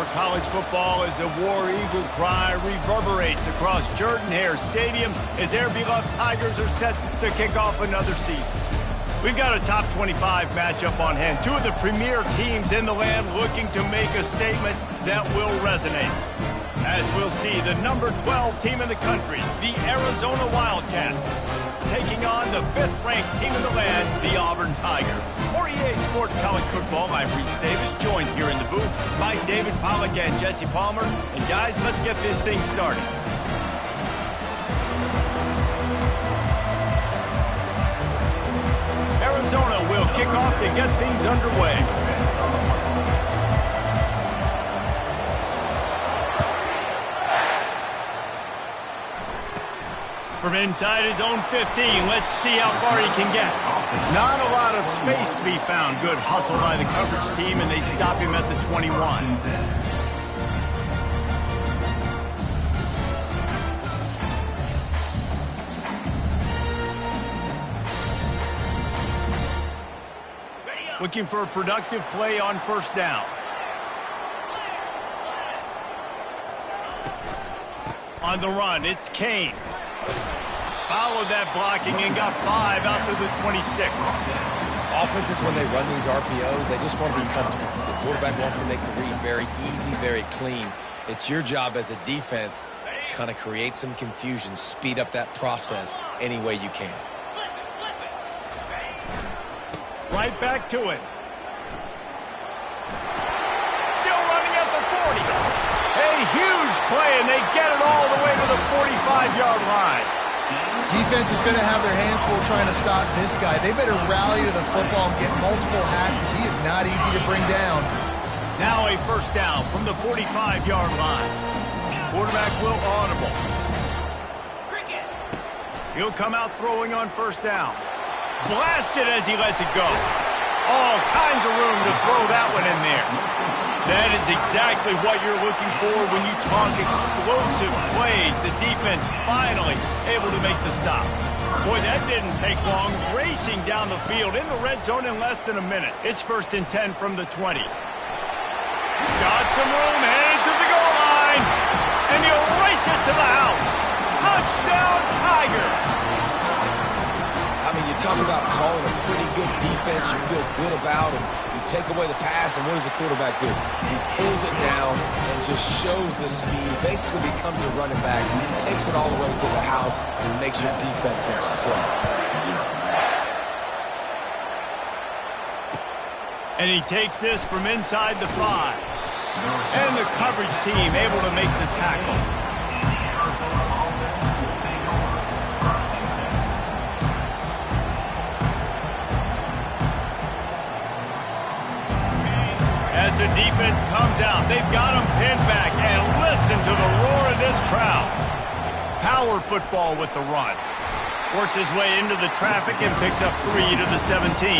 for college football as the War Eagle cry reverberates across Jordan-Hare Stadium as their beloved Tigers are set to kick off another season. We've got a top 25 matchup on hand. Two of the premier teams in the land looking to make a statement that will resonate. As we'll see, the number 12 team in the country, the Arizona Wildcats, taking on the 5th-ranked team in the land, the Auburn Tigers. For EA Sports College Football, I'm Reese Davis, joined here in the booth by David Pollack and Jesse Palmer. And guys, let's get this thing started. Arizona will kick off to get things underway. From inside his own 15, let's see how far he can get. Not a lot of space to be found. Good hustle by the coverage team, and they stop him at the 21. Looking for a productive play on first down. On the run, it's Kane. Followed that blocking and got 5 out to the 26. Offenses, when they run these RPOs, they just want to be comfortable. The quarterback wants to make the read very easy, very clean. It's your job as a defense to kind of create some confusion, speed up that process any way you can. Right back to it. Still running at the 40. A huge play, and they get it all the way to the 45-yard line. Defense is going to have their hands full trying to stop this guy. They better rally to the football and get multiple hats because he is not easy to bring down. Now a first down from the 45-yard line. Quarterback will audible. He'll come out throwing on first down. Blasted as he lets it go. All kinds of room to throw that one in there. That is exactly what you're looking for when you talk explosive plays. The defense finally able to make the stop. Boy, that didn't take long. Racing down the field in the red zone in less than a minute. It's 1st and 10 from the 20. Got some room, headed to the goal line. And he'll race it to the house. Touchdown, Tiger. I mean, you talk about calling a pretty good defense you feel good about, and you take away the pass, and what does the quarterback do? He pulls it down and just shows the speed, basically becomes a running back, takes it all the way to the house, and makes your defense look silly. And he takes this from inside the 5. And the coverage team able to make the tackle. As the defense comes out, they've got him pinned back, and listen to the roar of this crowd. Power football with the run. Works his way into the traffic and picks up 3 to the 17.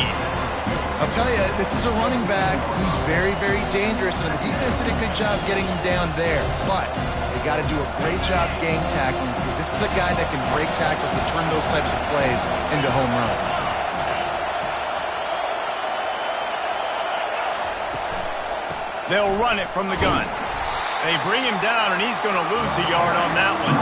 I'll tell you, this is a running back who's very, very dangerous, and the defense did a good job getting him down there. But they got to do a great job game tackling because this is a guy that can break tackles and turn those types of plays into home runs. They'll run it from the gun. They bring him down, and he's going to lose a yard on that one.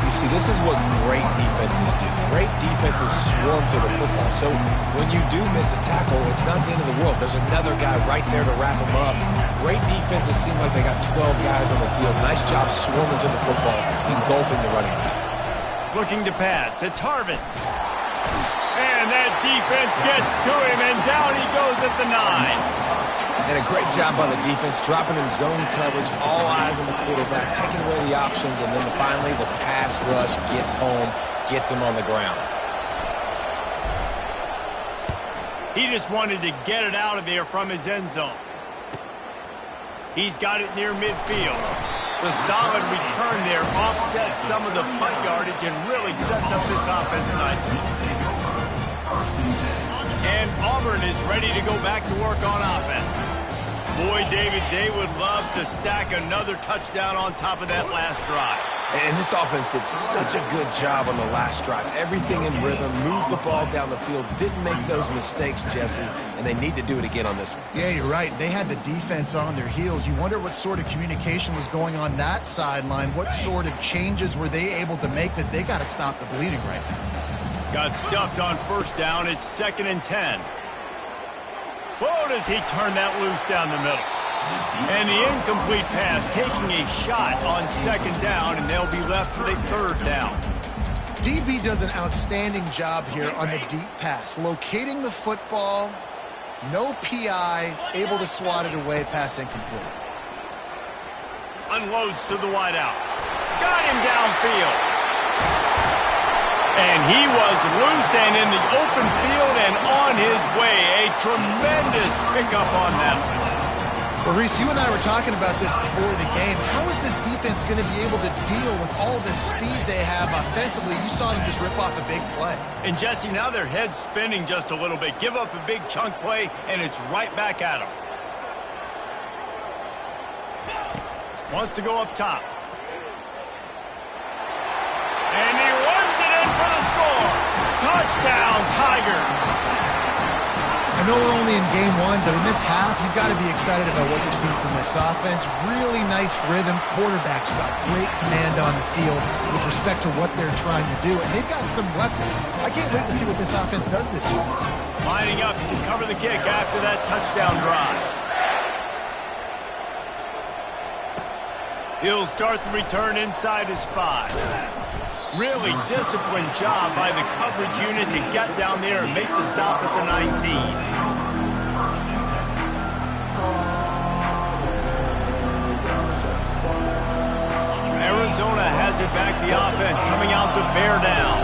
You see, this is what great defenses do. Great defenses swarm to the football. So when you do miss a tackle, it's not the end of the world. There's another guy right there to wrap him up. Great defenses seem like they got 12 guys on the field. Nice job swarming to the football, engulfing the running back. Looking to pass. It's Harvin. And that defense gets to him, and down he goes at the 9. And a great job by the defense, dropping in zone coverage, all eyes on the quarterback, taking away the options, and then finally the pass rush gets home, gets him on the ground. He just wanted to get it out of there from his end zone. He's got it near midfield. The solid return there offsets some of the punt yardage and really sets up this offense nicely. And Auburn is ready to go back to work on offense. Boy, David, they would love to stack another touchdown on top of that last drive. And this offense did such a good job on the last drive. Everything in rhythm, moved the ball down the field, didn't make those mistakes, Jesse, and they need to do it again on this one. Yeah, you're right. They had the defense on their heels. You wonder what sort of communication was going on that sideline. What sort of changes were they able to make, because they got to stop the bleeding right now. Got stuffed on first down. It's 2nd and 10. Whoa, does he turn that loose down the middle. And the incomplete pass taking a shot on 2nd down, and they'll be left with a 3rd down. DB does an outstanding job here on the deep pass, locating the football, no PI, able to swat it away, pass incomplete. Unloads to the wideout. Got him downfield. And he was loose and in the open field and on his way. A tremendous pickup on that one. Well, Reese, you and I were talking about this before the game. How is this defense going to be able to deal with all the speed they have offensively? You saw them just rip off a big play. And, Jesse, now their head's spinning just a little bit. Give up a big chunk play, and it's right back at them. Wants to go up top. And he runs it in for the score. Touchdown, Tigers. I know we're only in game one, but in this half, you've got to be excited about what you've seen from this offense. Really nice rhythm. Quarterback's got great command on the field with respect to what they're trying to do, and they've got some weapons. I can't wait to see what this offense does this year. Lining up to cover the kick after that touchdown drive. He'll start the return inside his 5. Really disciplined job by the coverage unit to get down there and make the stop at the 19. Arizona has it back, the offense coming out to bear down.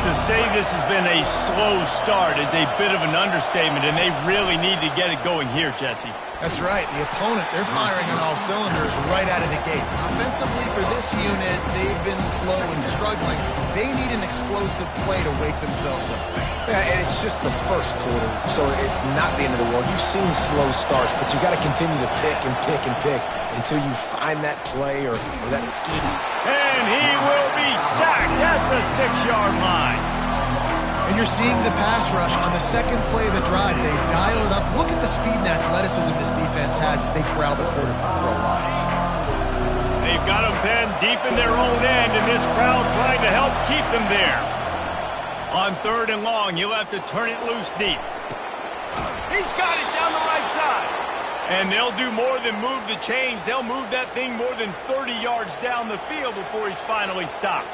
To say this has been a slow start is a bit of an understatement, and they really need to get it going here, Jesse. That's right. The opponent, they're firing on all cylinders right out of the gate. Offensively for this unit, they've been slow and struggling. They need an explosive play to wake themselves up. Yeah, and it's just the first quarter, so it's not the end of the world. You've seen slow starts, but you got to continue to pick and pick and pick until you find that play or that scheme. And he will be sacked at the 6-yard line. And you're seeing the pass rush on the second play of the drive. They dial it up. Look at the speed and athleticism this defense has as they corral the quarterback for a loss. They've got them pinned deep in their own end, and this crowd trying to help keep them there. On 3rd and long, you'll have to turn it loose deep. He's got it down the right side. And they'll do more than move the chains. They'll move that thing more than 30 yards down the field before he's finally stopped.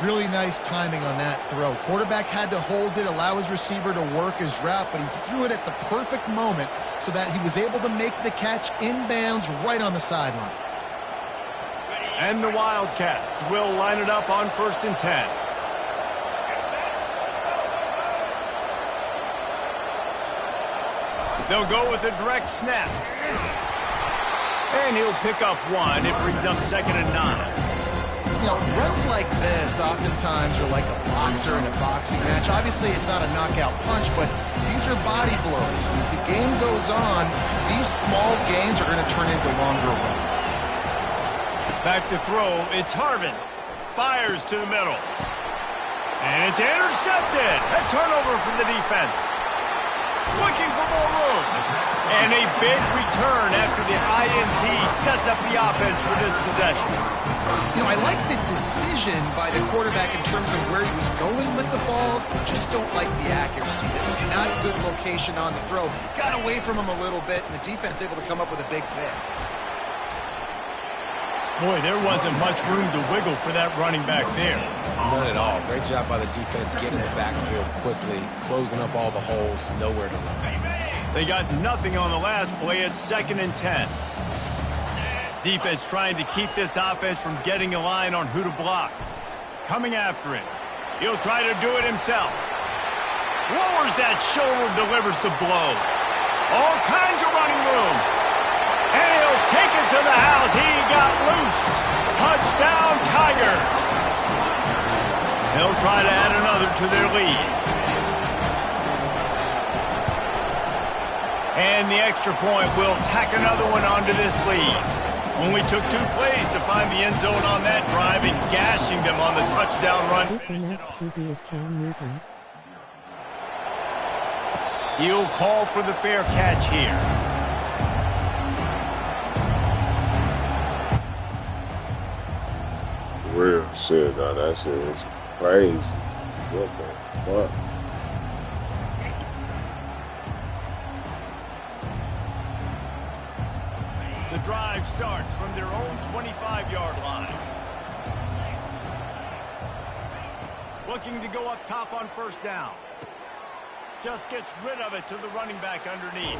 Really nice timing on that throw. Quarterback had to hold it, allow his receiver to work his route, but he threw it at the perfect moment so that he was able to make the catch inbounds right on the sideline. And the Wildcats will line it up on 1st and 10. They'll go with a direct snap. And he'll pick up 1. It brings up 2nd and 9. You know, runs like this oftentimes are like a boxer in a boxing match. Obviously, it's not a knockout punch, but these are body blows. As the game goes on, these small gains are going to turn into longer runs. Back to throw. It's Harvin. Fires to the middle. And it's intercepted. A turnover from the defense. Looking for more room. And a big return after the INT sets up the offense for this possession. You know, I like the decision by the quarterback in terms of where he was going with the ball. Just don't like the accuracy. There was not a good location on the throw. Got away from him a little bit, and the defense able to come up with a big pick. Boy, there wasn't much room to wiggle for that running back there. None at all. Great job by the defense getting the backfield quickly, closing up all the holes, nowhere to run. They got nothing on the last play at 2nd and 10. Defense trying to keep this offense from getting a line on who to block. Coming after him. He'll try to do it himself. Lowers that shoulder, delivers the blow. All kinds of running room. And he'll take it to the house. He got loose. Touchdown, Tiger. They'll try to add another to their lead. And the extra point will tack another one onto this lead. Only took 2 plays to find the end zone on that drive and gashing them on the touchdown run. This QB is Cam Newton. He'll call for the fair catch here. Real shit, though. That shit is crazy. What the fuck? The drive starts from their own 25-yard line. Looking to go up top on first down. Just gets rid of it to the running back underneath.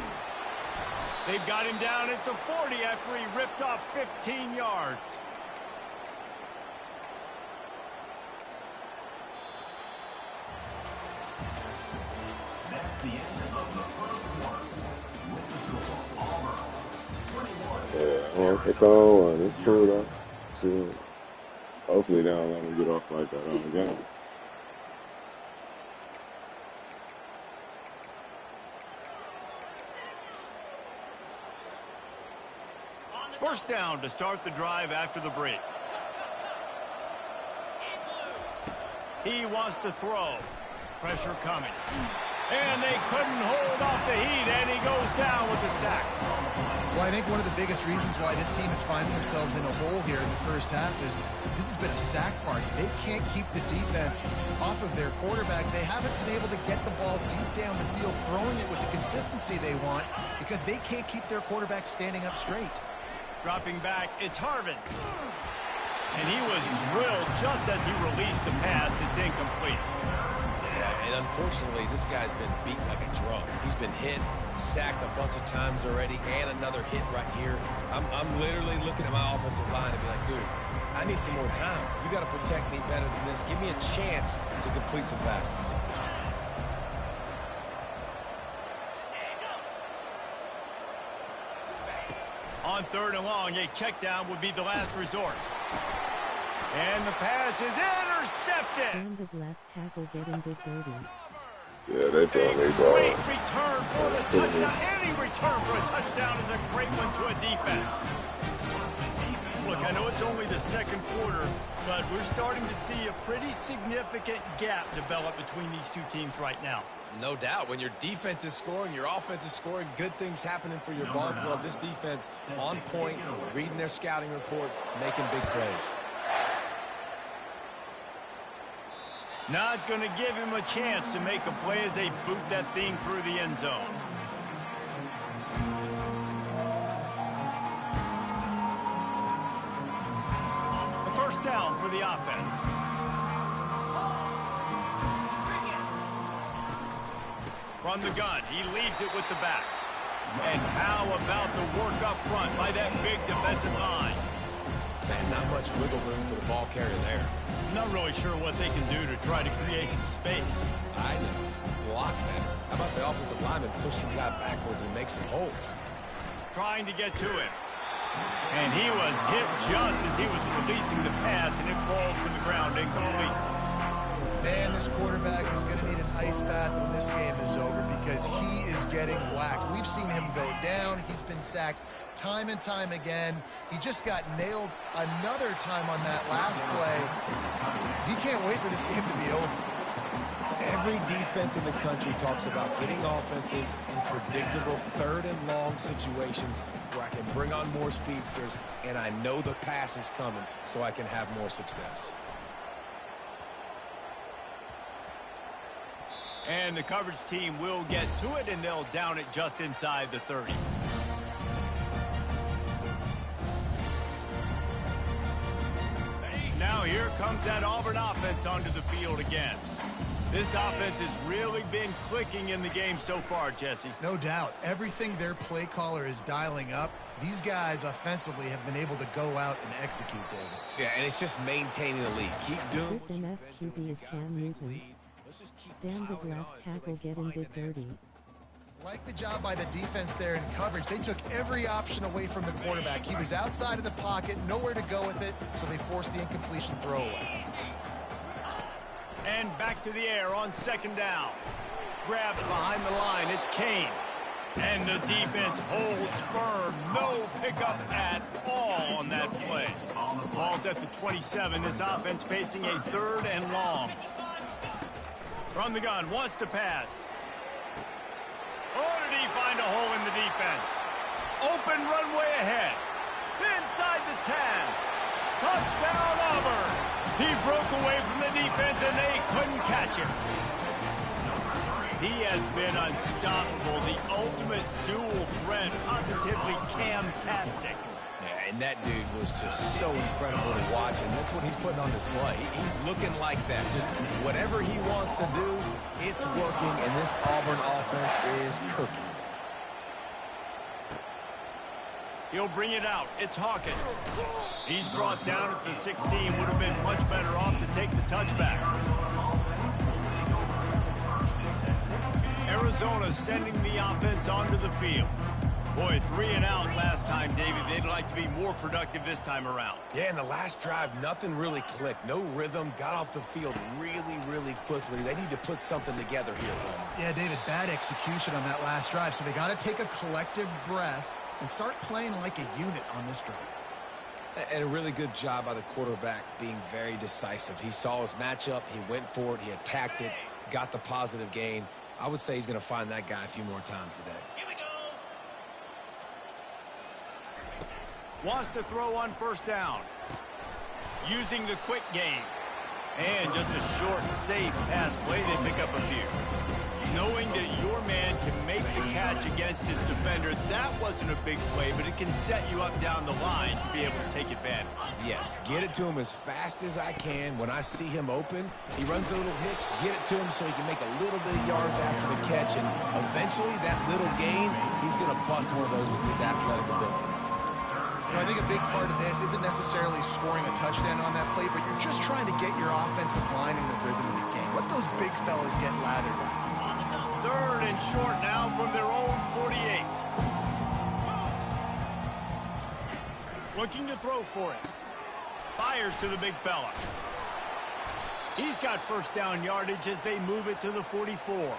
They've got him down at the 40 after he ripped off 15 yards. Yeah, pick on one. It's cool though. So, hopefully they don't let him get off like that on the game. First down to start the drive after the break. He wants to throw. Pressure coming. And they couldn't hold off the heat, and he goes down with the sack. Well, I think one of the biggest reasons why this team is finding themselves in a hole here in the first half is this has been a sack party. They can't keep the defense off of their quarterback. They haven't been able to get the ball deep down the field, throwing it with the consistency they want because they can't keep their quarterback standing up straight. Dropping back, it's Harvin. And he was drilled just as he released the pass. It's incomplete. Yeah, and unfortunately, this guy's been beat like a drum. He's been hit, sacked a bunch of times already, and another hit right here. I'm literally looking at my offensive line and be like, dude, I need some more time. You got to protect me better than this. Give me a chance to complete some passes. On third and long, a check down would be the last resort. And the pass is intercepted. And the left tackle getting the 30. Yeah, they throwing me ball. Great return for the touchdown. Any return for a touchdown is a great one to a defense. Look, I know it's only the second quarter, but we're starting to see a pretty significant gap develop between these two teams right now. No doubt. When your defense is scoring, your offense is scoring, good things happening for your ball club. This defense on point, reading their scouting report, making big plays. Not going to give him a chance to make a play as they boot that thing through the end zone. A first down for the offense. From the gun, he leaves it with the back. And how about the work up front by that big defensive line? Man, not much wiggle room for the ball carrier there. Not really sure what they can do to try to create some space. I know. Block better. How about the offensive lineman push some guy backwards and make some holes? Trying to get to him. And he was hit just as he was releasing the pass, and it falls to the ground incomplete. Man, this quarterback is going to need an ice bath when this game is over because he is getting whacked. We've seen him go down. He's been sacked time and time again. He just got nailed another time on that last play. He can't wait for this game to be over. Every defense in the country talks about getting offenses in predictable third and long situations where I can bring on more speedsters and I know the pass is coming so I can have more success. And the coverage team will get to it, and they'll down it just inside the 30. Now here comes that Auburn offense onto the field again. This offense has really been clicking in the game so far, Jesse. No doubt. Everything their play caller is dialing up, these guys offensively have been able to go out and execute, David. Yeah, and it's just maintaining the lead. Keep doing This MFQB is Cam Newton. Damn the left tackle getting the 30. Like the job by the defense there in coverage. They took every option away from the quarterback. He was outside of the pocket, nowhere to go with it, so they forced the incompletion throwaway. And back to the air on second down. Grabs behind the line. It's Kane. And the defense holds firm. No pickup at all on that play. Ball's at the 27. This offense facing a 3rd and long. From the gun, wants to pass. Oh, did he find a hole in the defense? Open runway ahead. Inside the 10. Touchdown, Auburn. He broke away from the defense, and they couldn't catch him. He has been unstoppable, the ultimate dual threat, positively Cam-tastic. Yeah, and that dude was just so incredible to watch, and that's what he's putting on display. He's looking like that. Just whatever he wants to do, it's working, and this Auburn offense is cooking. He'll bring it out. It's Hawkins. He's brought down at the 16. Would have been much better off to take the touchback. Arizona sending the offense onto the field. Boy, 3 and out last time, David. They'd like to be more productive this time around. Yeah, in the last drive, nothing really clicked. No rhythm. Got off the field really, really quickly. They need to put something together here, Roman. Yeah, David, bad execution on that last drive. So they got to take a collective breath and start playing like a unit on this drive. And a really good job by the quarterback being very decisive. He saw his matchup. He went for it. He attacked it. Got the positive gain. I would say he's going to find that guy a few more times today. Wants to throw on 1st down. Using the quick game. And just a short, safe pass play. They pick up a few. Knowing that your man can make the catch against his defender, that wasn't a big play, but it can set you up down the line to be able to take advantage. Yes, get it to him as fast as I can. When I see him open, he runs the little hitch, get it to him so he can make a little bit of yards after the catch, and eventually that little gain, he's going to bust one of those with his athletic ability. You know, I think a big part of this isn't necessarily scoring a touchdown on that play, but you're just trying to get your offensive line in the rhythm of the game. Let those big fellas get lathered up. 3rd and short now from their own 48. Looking to throw for it. Fires to the big fella. He's got 1st down yardage as they move it to the 44.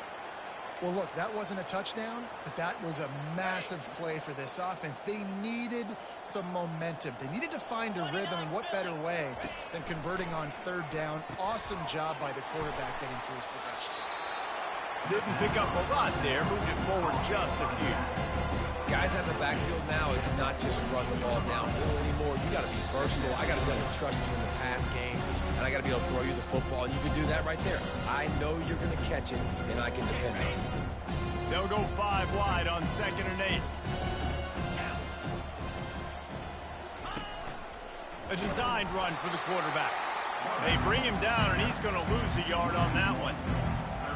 Well, look, that wasn't a touchdown, but that was a massive play for this offense. They needed some momentum. They needed to find a rhythm, and what better way than converting on 3rd down. Awesome job by the quarterback getting through his progression. Didn't pick up a lot there, moved it forward just a few. Guys at the backfield now, it's not just run the ball downhill anymore. You got to be versatile. I got to be able to trust you in the pass game, and I got to be able to throw you the football, and you can do that right there. I know you're going to catch it, and I can depend on it. They'll go 5 wide on 2nd and 8. A designed run for the quarterback. They bring him down, and he's going to lose a yard on that one.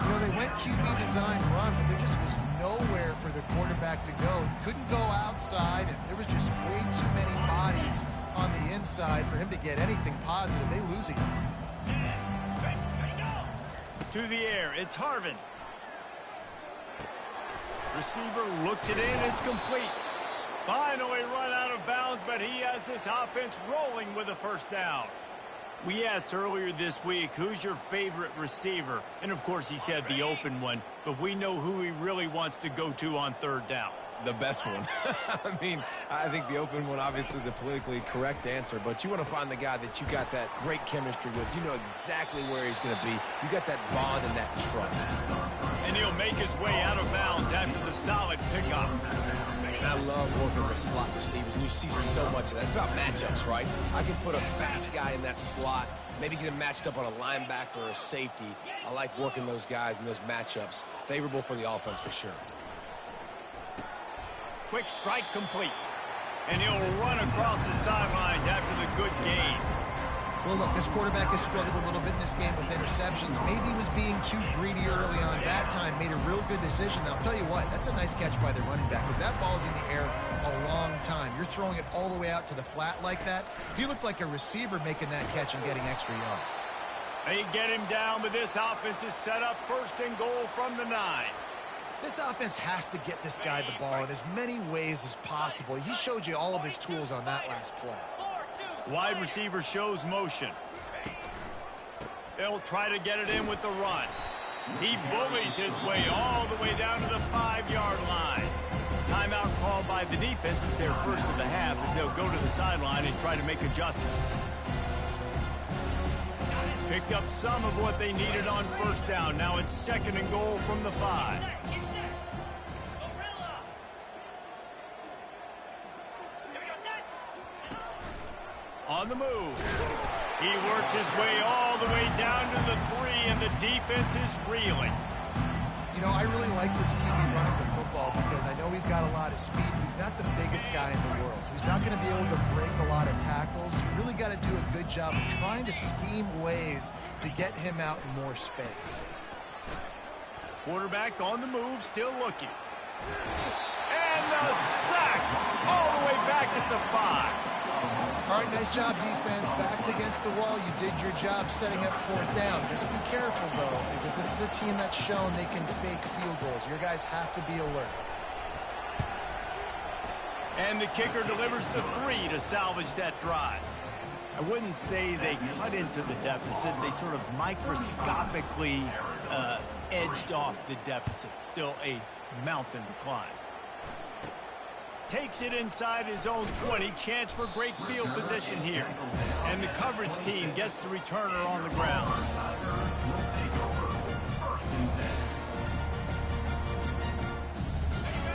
You know, they went QB design run, but there just was nowhere for the quarterback to go. He couldn't go outside, and there was just way too many bodies on the inside for him to get anything positive. They lose it. To the air, it's Harvin. Receiver looks it in, it's complete. Finally run out of bounds, but he has this offense rolling with a 1st down. We asked earlier this week, who's your favorite receiver? And, of course, he said the open one, but we know who he really wants to go to on 3rd down. The best one. I mean, I think the open one, obviously the politically correct answer, but you want to find the guy that you got that great chemistry with. You know exactly where he's going to be. You got that bond and that trust. And he'll make his way out of bounds after the solid pickup. And I love working with slot receivers, and you see so much of that. It's about matchups, right? I can put a fast guy in that slot, maybe get him matched up on a linebacker or a safety. I like working those guys in those matchups. Favorable for the offense for sure. Quick strike complete. And he'll run across the sidelines after the good gain. Well, look, this quarterback has struggled a little bit in this game with interceptions. Maybe he was being too greedy early on. That time made a real good decision. I'll tell you what, that's a nice catch by the running back because that ball's in the air a long time. You're throwing it all the way out to the flat like that. He looked like a receiver making that catch and getting extra yards. They get him down, but this offense is set up 1st and goal from the 9. This offense has to get this guy the ball in as many ways as possible. He showed you all of his tools on that last play. Wide receiver shows motion. They'll try to get it in with the run. He bullies his way all the way down to the 5-yard line. timeout called by the defense. It's their first of the half as they'll go to the sideline and try to make adjustments. Picked up some of what they needed on first down. Now it's 2nd and goal from the 5. On the move. He works his way all the way down to the 3, and the defense is reeling. You know, I really like this QB running the football because I know he's got a lot of speed, but he's not the biggest guy in the world. So he's not going to be able to break a lot of tackles. You really got to do a good job of trying to scheme ways to get him out in more space. Quarterback on the move, still looking. And the sack all the way back at the 5. All right, nice job, defense. Backs against the wall. You did your job setting up 4th down. Just be careful, though, because this is a team that's shown they can fake field goals. Your guys have to be alert. And the kicker delivers the 3 to salvage that drive. I wouldn't say they cut into the deficit. They sort of microscopically edged off the deficit. Still a mountain to climb. Takes it inside his own 20. Chance for great field position here. And the coverage team gets the returner on the ground.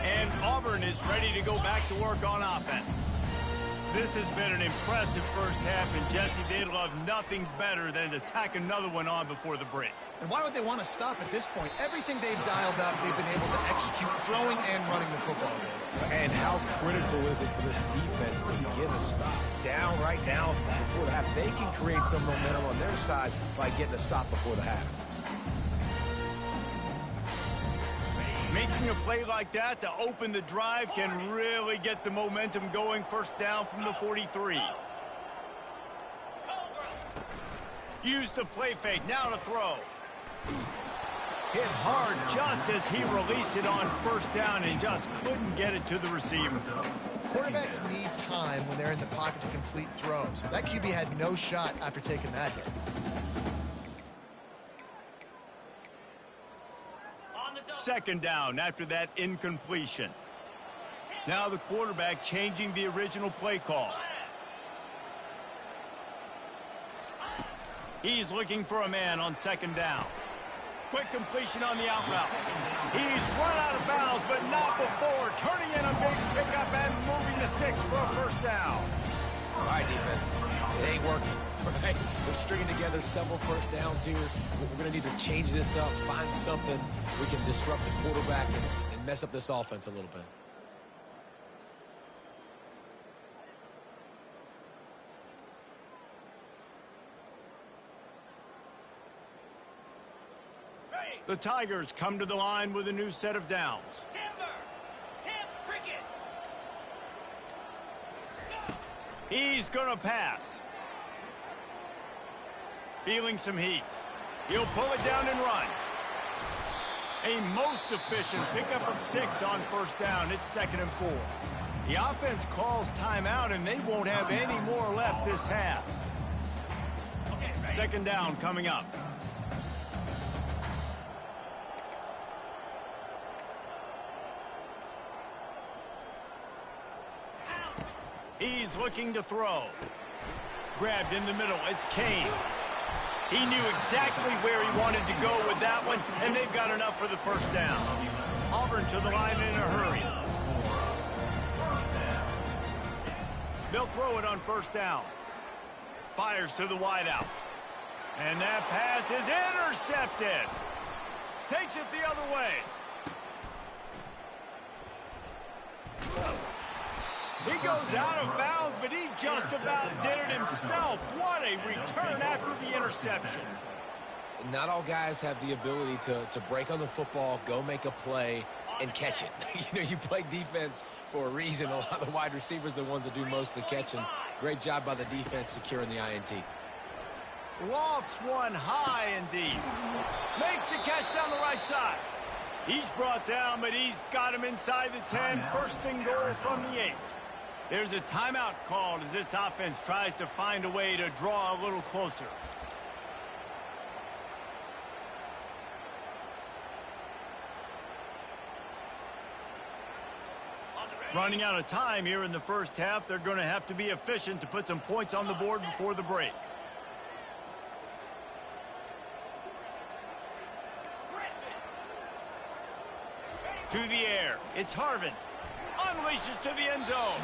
And Auburn is ready to go back to work on offense. This has been an impressive first half, and Jesse, they'd love nothing better than to tack another one on before the break. And why would they want to stop at this point? Everything they've dialed up, they've been able to execute throwing and running the football. And how critical is it for this defense to get a stop down right now before the half? They can create some momentum on their side by getting a stop before the half. Making a play like that to open the drive can really get the momentum going. First down from the 43. Use the play fake. Now to throw. Hit hard just as he released it on first down and just couldn't get it to the receiver. Quarterbacks need time when they're in the pocket to complete throws. That QB had no shot after taking that hit. 2nd down after that incompletion. Now the quarterback changing the original play call. He's looking for a man on 2nd down. Quick completion on the out route. He's run out of bounds, but not before. Turning in a big pickup and moving the sticks for a first down. All right, defense. It ain't working. Right? We're stringing together several first downs here. We're going to need to change this up, find something we can disrupt the quarterback and mess up this offense a little bit. The Tigers come to the line with a new set of downs. He's going to pass. Feeling some heat. He'll pull it down and run. A most efficient pickup of 6 on first down. It's 2nd and 4. The offense calls timeout, and they won't have any more left this half. 2nd down coming up. He's looking to throw. Grabbed in the middle. It's Kane. He knew exactly where he wanted to go with that one, and they've got enough for the first down. Auburn to the line in a hurry. They'll throw it on first down. Fires to the wideout. And that pass is intercepted. Takes it the other way. He goes out of bounds, but he just about did it himself. What a return after the interception. Not all guys have the ability to break on the football, go make a play, and catch it. You know, you play defense for a reason. A lot of the wide receivers are the ones that do most of the catching. Great job by the defense securing the INT. Lofts one high and deep. Makes the catch down the right side. He's brought down, but he's got him inside the 10. First and goal from the 8. There's a timeout called as this offense tries to find a way to draw a little closer. Running out of time here in the first half. They're going to have to be efficient to put some points on the board before the break. To the air. It's Harvin. Unleashes to the end zone.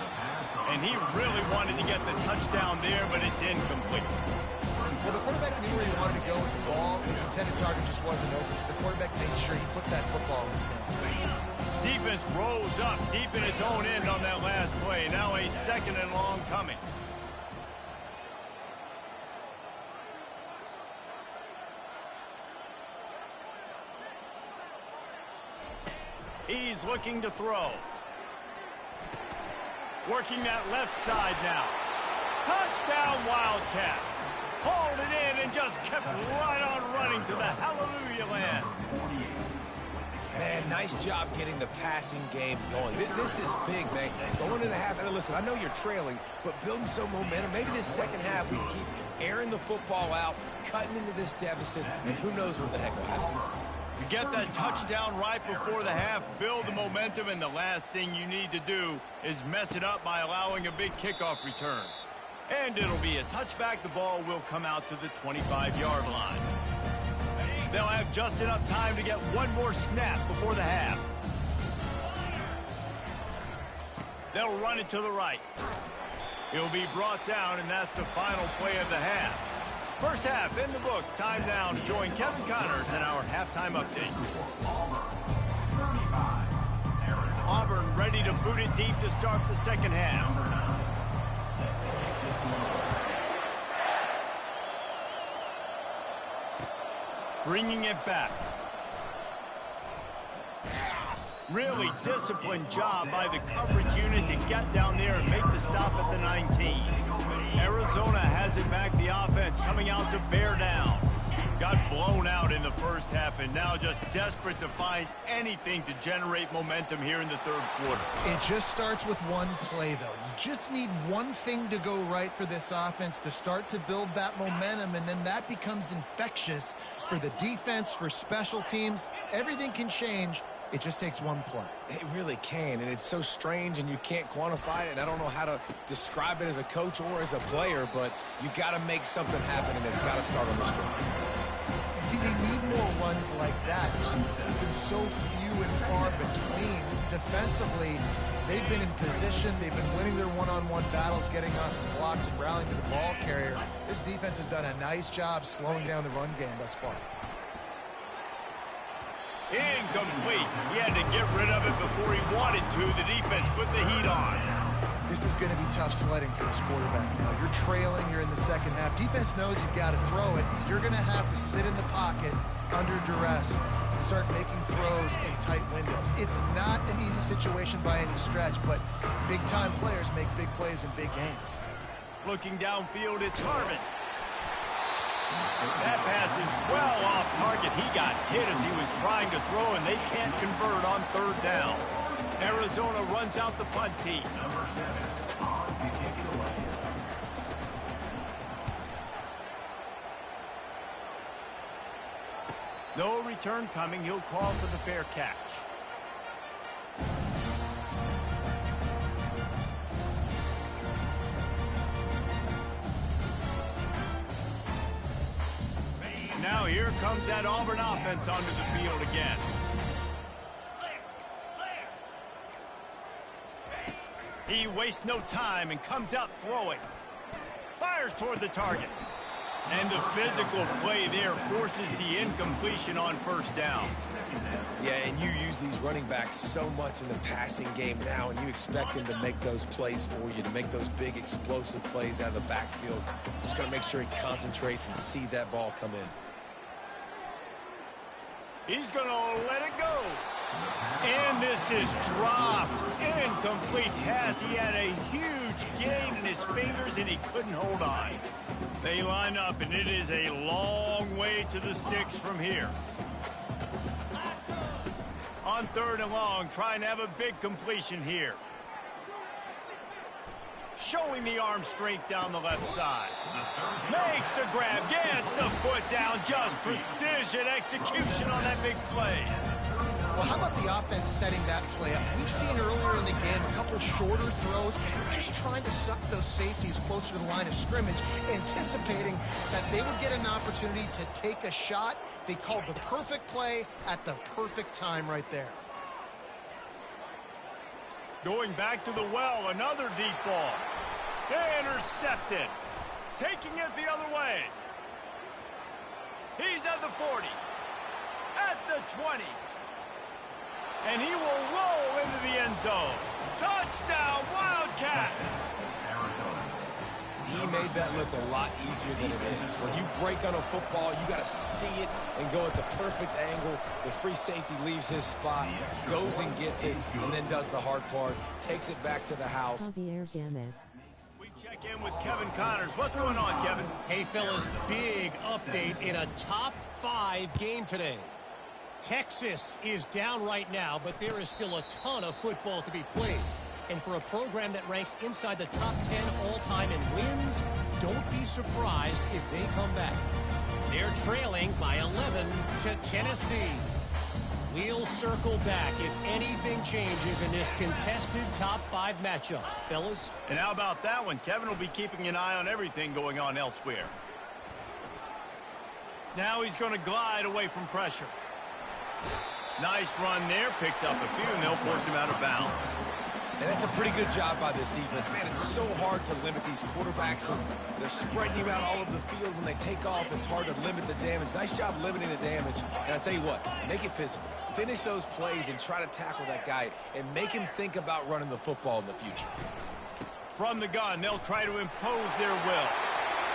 And he really wanted to get the touchdown there, but it's incomplete. Well, the quarterback knew where he wanted to go with the ball. His intended target just wasn't open, so the quarterback made sure he put that football in the stands. Defense rose up deep in its own end on that last play. Now a second and long coming. He's looking to throw. Working that left side now. Touchdown Wildcats. Hauled it in and just kept right on running to the hallelujah land. Man, nice job getting the passing game going. This is big, man. Going into the half, and listen, I know you're trailing, but building some momentum. Maybe this second half we keep airing the football out, cutting into this deficit, and who knows what the heck will happen. You get that touchdown right before the half, build the momentum, and the last thing you need to do is mess it up by allowing a big kickoff return. And it'll be a touchback. The ball will come out to the 25-yard line. They'll have just enough time to get one more snap before the half. They'll run it to the right. He'll be brought down, and that's the final play of the half. First half in the books. Time now to join Kevin Connors in our halftime update. Auburn ready to boot it deep to start the second half. Bringing it back. Really disciplined job by the coverage unit to get down there and make the stop at the 19. Arizona has it back. The offense coming out to bear down. Got blown out in the first half and now just desperate to find anything to generate momentum here in the third quarter. It just starts with one play, though. You just need one thing to go right for this offense to start to build that momentum, and then that becomes infectious for the defense, for special teams. Everything can change. It just takes one play. It really can, and it's so strange, and you can't quantify it, and I don't know how to describe it as a coach or as a player, but you got to make something happen, and it's got to start on this drive. See, they need more runs like that. Just they've been so few and far between. Defensively, they've been in position. They've been winning their one-on-one battles, getting off the blocks and rallying to the ball carrier. This defense has done a nice job slowing down the run game thus far. Incomplete. He had to get rid of it before he wanted to. The defense put the heat on. This is going to be tough sledding for this quarterback now. You're trailing. You're in the second half. Defense knows you've got to throw it. You're going to have to sit in the pocket under duress and start making throws in tight windows. It's not an easy situation by any stretch, but big-time players make big plays in big games. Looking downfield, it's Harvin. That pass is well off target. He got hit as he was trying to throw, and they can't convert on third down. Arizona runs out the punt team. No return coming. He'll call for the fair catch. Now here comes that Auburn offense onto the field again. He wastes no time and comes out throwing. Fires toward the target. And the physical play there forces the incompletion on first down. Yeah, and you use these running backs so much in the passing game now, and you expect him to make those plays for you, to make those big explosive plays out of the backfield. Just got to make sure he concentrates and see that ball come in. He's going to let it go. And this is dropped. Incomplete pass. He had a huge gain in his fingers, and he couldn't hold on. They line up, and it is a long way to the sticks from here. On third and long, trying to have a big completion here. Showing the arm strength down the left side. Makes the grab, gets the foot down, just precision execution on that big play. Well, how about the offense setting that play up? We've seen earlier in the game a couple shorter throws, just trying to suck those safeties closer to the line of scrimmage, anticipating that they would get an opportunity to take a shot. They called the perfect play at the perfect time right there. Going back to the well, another deep ball. Intercepted. Taking it the other way. He's at the 40. At the 20. And he will roll into the end zone. Touchdown, Wildcats! He made that look a lot easier than it is. When you break on a football, you got to see it and go at the perfect angle. The free safety leaves his spot, goes and gets it, and then does the hard part, takes it back to the house. Javier Gomez. We check in with Kevin Connors. What's going on, Kevin? Hey, fellas, big update in a top 5 game today. Texas is down right now, but there is still a ton of football to be played. And for a program that ranks inside the top 10 all-time in wins, don't be surprised if they come back. They're trailing by 11 to Tennessee. We'll circle back if anything changes in this contested top 5 matchup. Fellas? And how about that one? Kevin will be keeping an eye on everything going on elsewhere. Now he's going to glide away from pressure. Nice run there. Picks up a few, and they'll force him out of bounds. And that's a pretty good job by this defense. Man, it's so hard to limit these quarterbacks. And they're spreading you out all over the field. When they take off, it's hard to limit the damage. Nice job limiting the damage. And I tell you what, make it physical. Finish those plays and try to tackle that guy and make him think about running the football in the future. From the gun, they'll try to impose their will.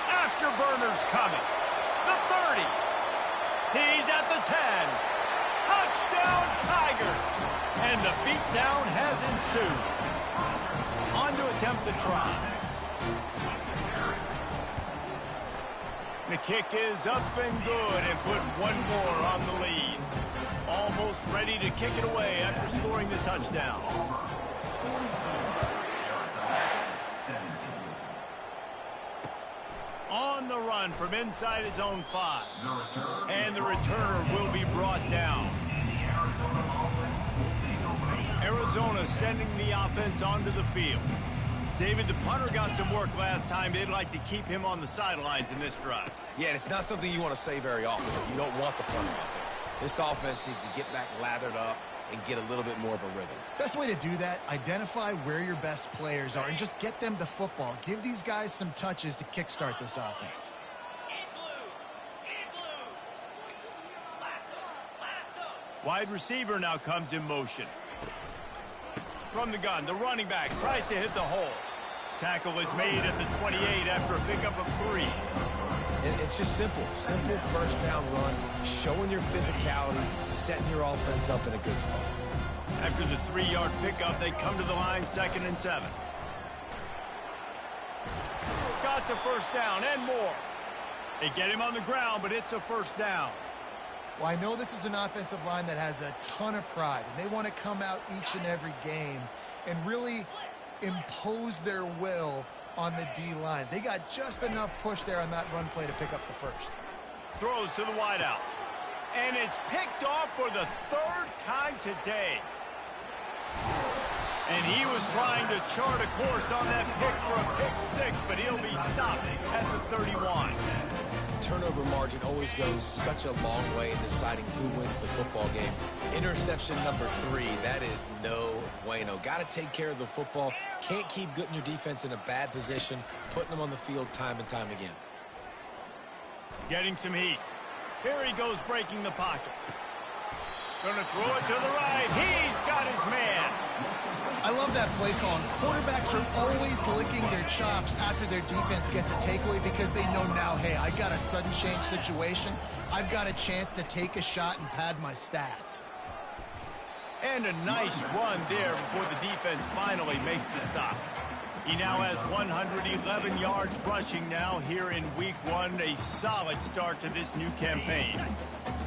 Afterburners coming. The 30. He's at the 10. Touchdown, Tigers! And the beatdown has ensued. On to attempt the try. The kick is up and good and put one more on the lead. Almost ready to kick it away after scoring the touchdown. On the run from inside his own 5. And the returner will be brought down. Arizona sending the offense onto the field. David, the punter got some work last time. They'd like to keep him on the sidelines in this drive. Yeah, and it's not something you want to say very often. You don't want the punter out there. This offense needs to get back lathered up and get a little bit more of a rhythm. Best way to do that, identify where your best players are and just get them the football. Give these guys some touches to kickstart this offense. Wide receiver now comes in motion. From the gun, the running back tries to hit the hole. Tackle is made at the 28 after a pickup of 3. And it's just simple. Simple first down run, showing your physicality, setting your offense up in a good spot. After the 3-yard pickup, they come to the line 2nd and 7. Got the first down and more. They get him on the ground, but it's a first down. Well, I know this is an offensive line that has a ton of pride, and they want to come out each and every game and really impose their will on the D-line. They got just enough push there on that run play to pick up the first. Throws to the wideout. And it's picked off for the 3rd time today. And he was trying to chart a course on that pick for a pick 6, but he'll be stopped at the 31. Turnover margin always goes such a long way in deciding who wins the football game. Interception number 3, that is no bueno. Got to take care of the football. Can't keep getting your defense in a bad position, putting them on the field time and time again. Getting some heat. Here he goes breaking the pocket. Gonna throw it to the right. He's got his man. I love that play call. And quarterbacks are always licking their chops after their defense gets a takeaway because they know now, hey, I got a sudden change situation. I've got a chance to take a shot and pad my stats. And a nice run there before the defense finally makes the stop. He now has 111 yards rushing now here in week 1. A solid start to this new campaign.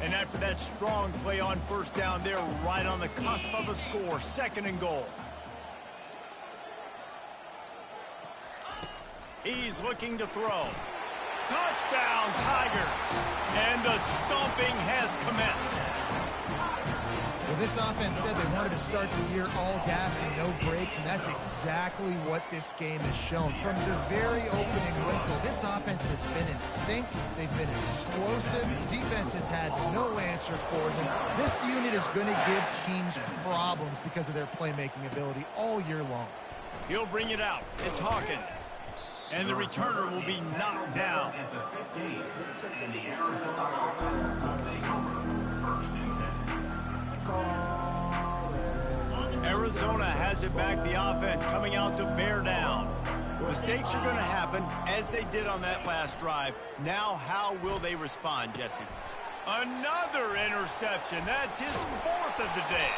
And after that strong play on first down, they're right on the cusp of a score. 2nd and goal. He's looking to throw. Touchdown, Tigers. And the stomping has commenced. Well, This offense said they wanted to start the year all gas and no breaks, and that's exactly what this game has shown. From the very opening whistle, this offense has been in sync. They've been explosive. Defense has had no answer for them. This unit is going to give teams problems because of their playmaking ability all year long. He'll bring it out. It's Hawkins. And the returner will be knocked down. Arizona has it back, the offense coming out to bear down. Mistakes are going to happen, as they did on that last drive. Now, how will they respond, Jesse? Another interception. That's his 4th of the day.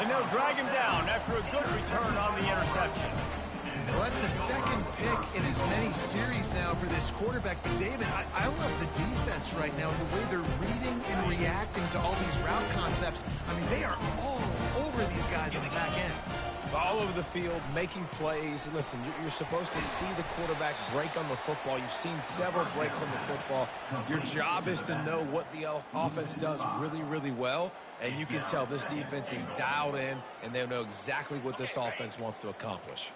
And they'll drag him down after a good return on the interception. Well, that's the second pick in as many series now for this quarterback. But, David, I love the defense right now, the way they're reading and reacting to all these route concepts. I mean, they are all over these guys on the back end. All over the field, making plays. Listen, you're supposed to see the quarterback break on the football. You've seen several breaks on the football. Your job is to know what the offense does really, really well, and you can tell this defense is dialed in, and they know exactly what this offense wants to accomplish.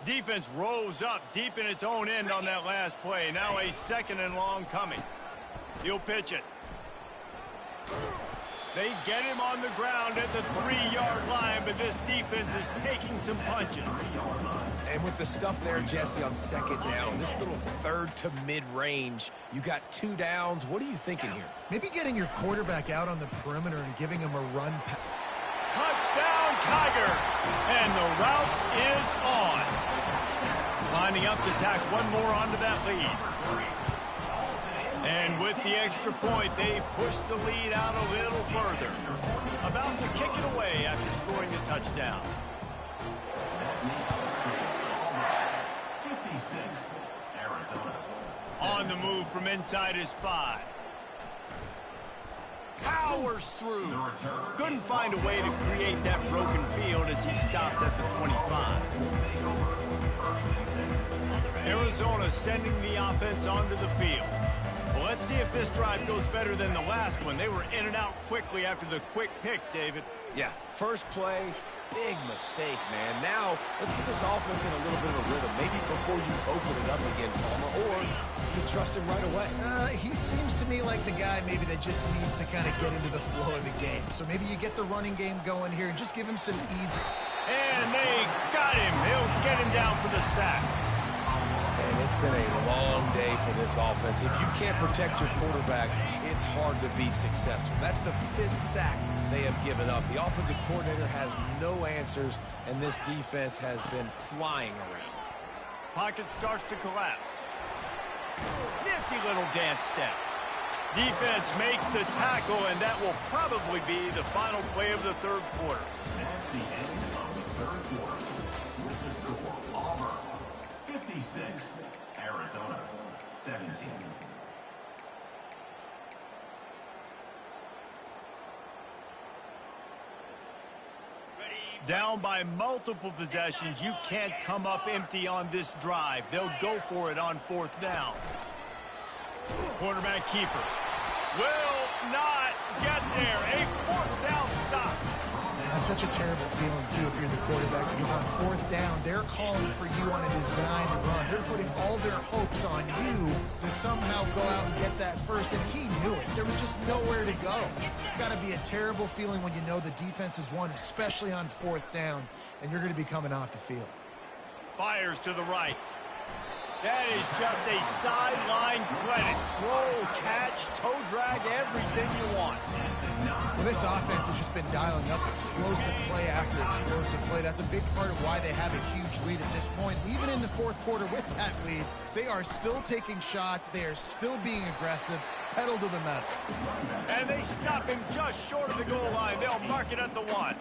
Defense rose up deep in its own end on that last play. Now a 2nd and long coming. He'll pitch it. They get him on the ground at the 3-yard line, but this defense is taking some punches. And with the stuff there, Jesse, on 2nd down, this little 3rd to mid-range, you got 2 downs. What are you thinking here? Maybe getting your quarterback out on the perimeter and giving him a run. Touchdown, Tiger! And the route is on. Lining up to tack one more onto that lead. And with the extra point, they push the lead out a little further. About to kick it away after scoring a touchdown. On the move from inside his 5. Powers through. Couldn't find a way to create that broken field as he stopped at the 25. Arizona sending the offense onto the field. Well, let's see if this drive goes better than the last one. They were in and out quickly after the quick pick, David. Yeah, first play, big mistake, man. Now, let's get this offense in a little bit of a rhythm. Maybe before you open it up again, Palmer, or you can trust him right away. He seems to me like the guy maybe that just needs to kind of get into the flow of the game. So maybe you get the running game going here and just give him some easy. And they got him. He'll get him down for the sack. And it's been a long day for this offense. If you can't protect your quarterback, it's hard to be successful. That's the 5th sack they have given up. The offensive coordinator has no answers, and this defense has been flying around. Pocket starts to collapse. Nifty little dance step. Defense makes the tackle, and that will probably be the final play of the 3rd quarter. At the end of the 3rd quarter, with the score, Auburn 56, Arizona 17. Down by multiple possessions, you can't come up empty on this drive. They'll go for it on 4th down. Quarterback keeper will not get there. A 4th down stop. That's such a terrible feeling, too, if you're the quarterback, because on 4th down, they're calling for you on a designed run. They're putting all their hopes on you to somehow go out and get that first, and he knew it. There was just nowhere to go. It's got to be a terrible feeling when you know the defense has won, especially on 4th down, and you're going to be coming off the field. Fires to the right. That is just a sideline credit. Throw, catch, toe drag, everything you want. Well, this offense has just been dialing up explosive play after explosive play. That's a big part of why they have a huge lead at this point. Even in the 4th quarter with that lead, they are still taking shots. They are still being aggressive. Pedal to the metal. And they stop him just short of the goal line. They'll mark it at the 1.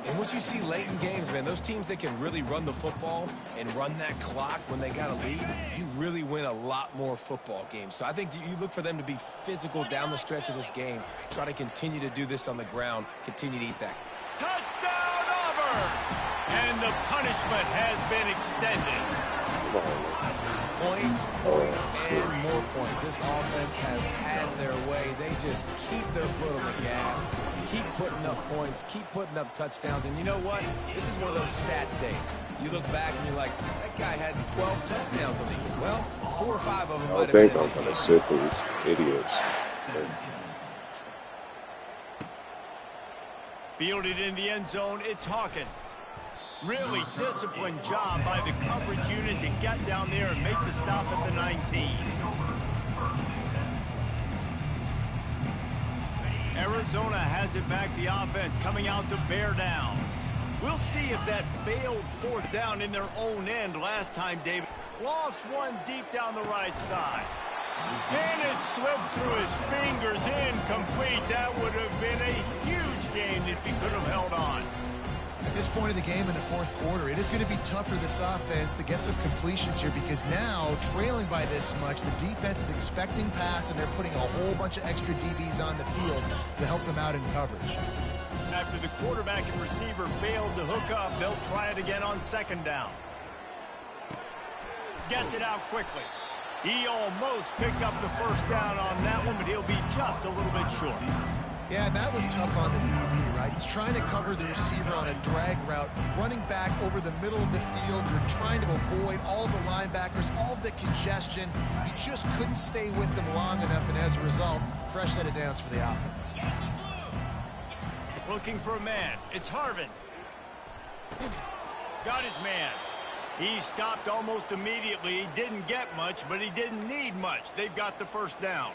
And what you see late in games, man, those teams that can really run the football and run that clock when they got a lead, you really win a lot more football games. So I think you look for them to be physical down the stretch of this game, try to continue to do this on the ground, continue to eat that. Touchdown, Auburn! And the punishment has been extended. points, and more points. This offense has had their way. They just keep their foot on the gas, keep putting up points, keep putting up touchdowns. And you know what? This is one of those stats days. You look back and you're like, that guy had 12 touchdowns on the year. Well, 4 or 5 of them might have been in this game. I think I'm going to sit these idiots. Fielded in the end zone, it's Hawkins. Really disciplined job by the coverage unit to get down there and make the stop at the 19. Arizona has it back, the offense coming out to bear down. We'll see if that failed 4th down in their own end last time, David. Lost one deep down the right side. And it slips through his fingers, incomplete. That would have been a huge gain if he could have held on. At this point in the game in the 4th quarter, it is going to be tough for this offense to get some completions here because now, trailing by this much, the defense is expecting pass and they're putting a whole bunch of extra DBs on the field to help them out in coverage. After the quarterback and receiver failed to hook up, they'll try it again on 2nd down. Gets it out quickly. He almost picked up the 1st down on that one, but he'll be just a little bit short. Yeah, and that was tough on the DB, right? He's trying to cover the receiver on a drag route, running back over the middle of the field. You're trying to avoid all the linebackers, all of the congestion. He just couldn't stay with them long enough, and as a result, fresh set of downs for the offense. Looking for a man. It's Harvin. Got his man. He stopped almost immediately. He didn't get much, but he didn't need much. They've got the 1st down.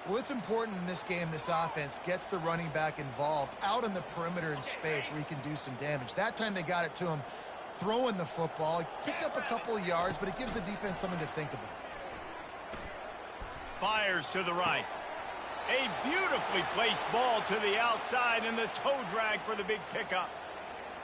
Well, it's important in this game this offense gets the running back involved out on the perimeter in space where he can do some damage. That time they got it to him throwing the football. He picked up a couple of yards, but it gives the defense something to think about. Fires to the right. A beautifully placed ball to the outside and the toe drag for the big pickup.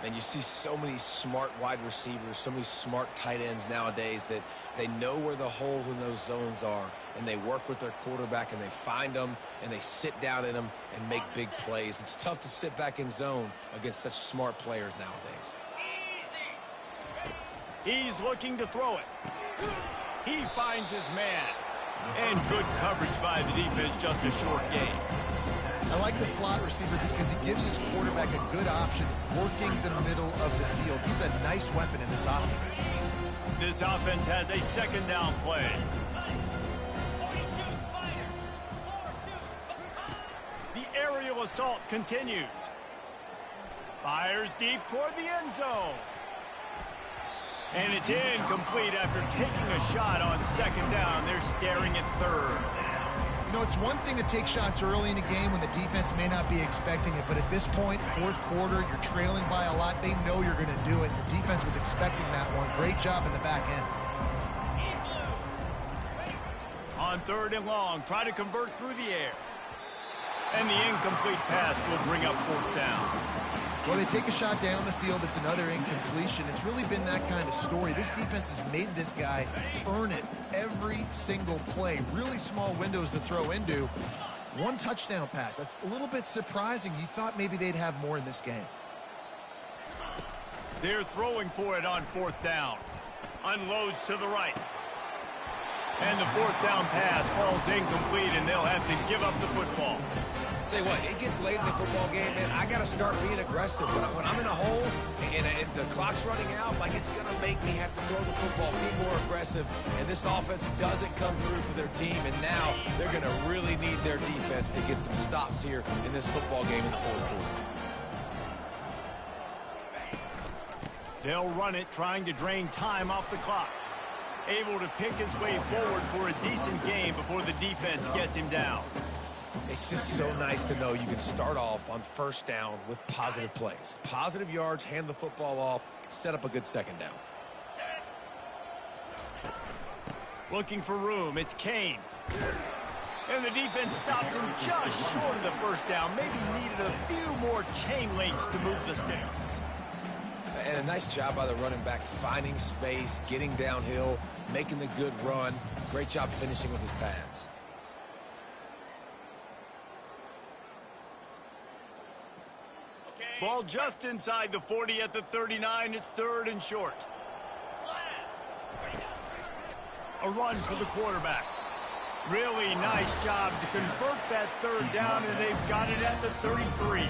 And you see so many smart wide receivers, so many smart tight ends nowadays that they know where the holes in those zones are, and they work with their quarterback, and they find them, and they sit down in them and make big plays. It's tough to sit back in zone against such smart players nowadays. He's looking to throw it. He finds his man. And good coverage by the defense, just a short gain. I like the slot receiver because he gives his quarterback a good option working the middle of the field. He's a nice weapon in this offense. This offense has a 2nd down play. The aerial assault continues. Fires deep toward the end zone. And it's incomplete after taking a shot on 2nd down. They're staring at 3rd. You know, it's one thing to take shots early in a game when the defense may not be expecting it, but at this point, 4th quarter, you're trailing by a lot. They know you're going to do it, and the defense was expecting that one. Great job in the back end. On 3rd and long, try to convert through the air. And the incomplete pass will bring up 4th down. Well, they take a shot down the field. It's another incompletion. It's really been that kind of story. This defense has made this guy earn it every single play. Really small windows to throw into. 1 touchdown pass. That's a little bit surprising. You thought maybe they'd have more in this game. They're throwing for it on 4th down. Unloads to the right. And the 4th down pass falls incomplete, and they'll have to give up the football. Tell you what, it gets late in the football game, man. I got to start being aggressive. When I'm in a hole and the clock's running out, like, it's going to make me have to throw the football, be more aggressive. And this offense doesn't come through for their team, and now they're going to really need their defense to get some stops here in this football game in the 4th quarter. They'll run it, trying to drain time off the clock. Able to pick his way forward for a decent game before the defense gets him down. It's just so nice to know you can start off on 1st down with positive plays. Positive yards, hand the football off, set up a good 2nd down. Looking for room, it's Kane. And the defense stops him just short of the 1st down. Maybe needed a few more chain links to move the sticks. And a nice job by the running back, finding space, getting downhill, making the good run. Great job finishing with his pads. Ball just inside the 40 at the 39. It's 3rd and short. A run for the quarterback. Really nice job to convert that third down, and they've got it at the 33.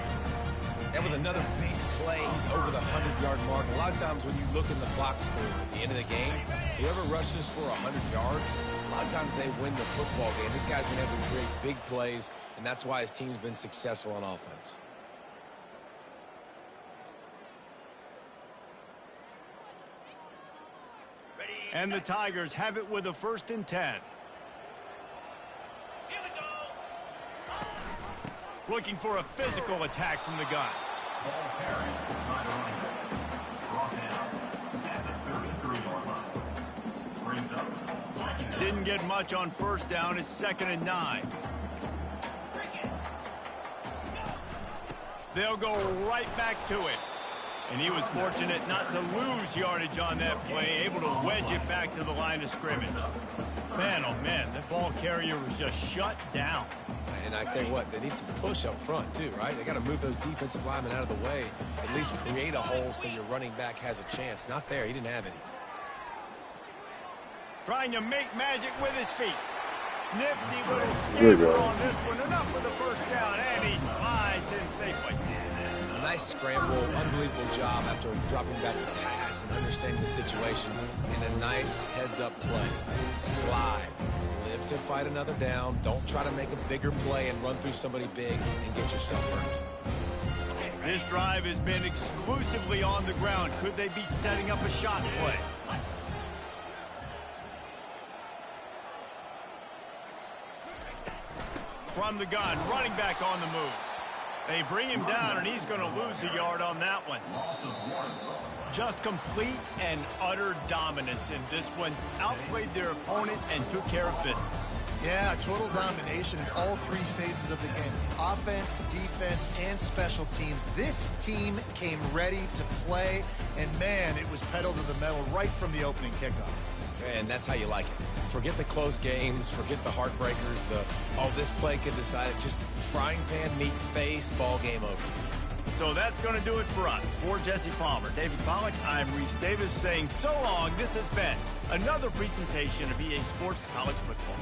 And with another big play, he's over the 100-yard mark. A lot of times when you look in the box score at the end of the game, whoever rushes for 100 yards, a lot of times they win the football game. This guy's been able to create big plays, and that's why his team's been successful on offense. And the Tigers have it with a 1st and 10. Looking for a physical attack from the gun. Didn't get much on 1st down. It's 2nd and 9. They'll go right back to it. And he was fortunate not to lose yardage on that play, able to wedge it back to the line of scrimmage. Man, oh man, that ball carrier was just shut down. And I tell you what, they need some push up front too, right? They got to move those defensive linemen out of the way, at least create a hole so your running back has a chance. Not there, he didn't have any. Trying to make magic with his feet. Nifty little scamper on this one, enough for the 1st down, and he slides in safely. Nice scramble, unbelievable job after dropping back to pass and understanding the situation, and a nice heads-up play. Slide, live to fight another down. Don't try to make a bigger play and run through somebody big and get yourself hurt. This drive has been exclusively on the ground. Could they be setting up a shot play? From the gun, running back on the move. They bring him down, and he's going to lose a yard on that one. Just complete and utter dominance in this one. Outplayed their opponent and took care of business. Yeah, total domination in all 3 phases of the game. Offense, defense, and special teams. This team came ready to play, and man, it was pedal to the metal right from the opening kickoff. And that's how you like it. Forget the close games, forget the heartbreakers, this play could decide it. Just frying pan, meat, face, ball game over. So that's going to do it for us. For Jesse Palmer, David Pollack, I'm Reese Davis saying so long. This has been another presentation of EA Sports College Football.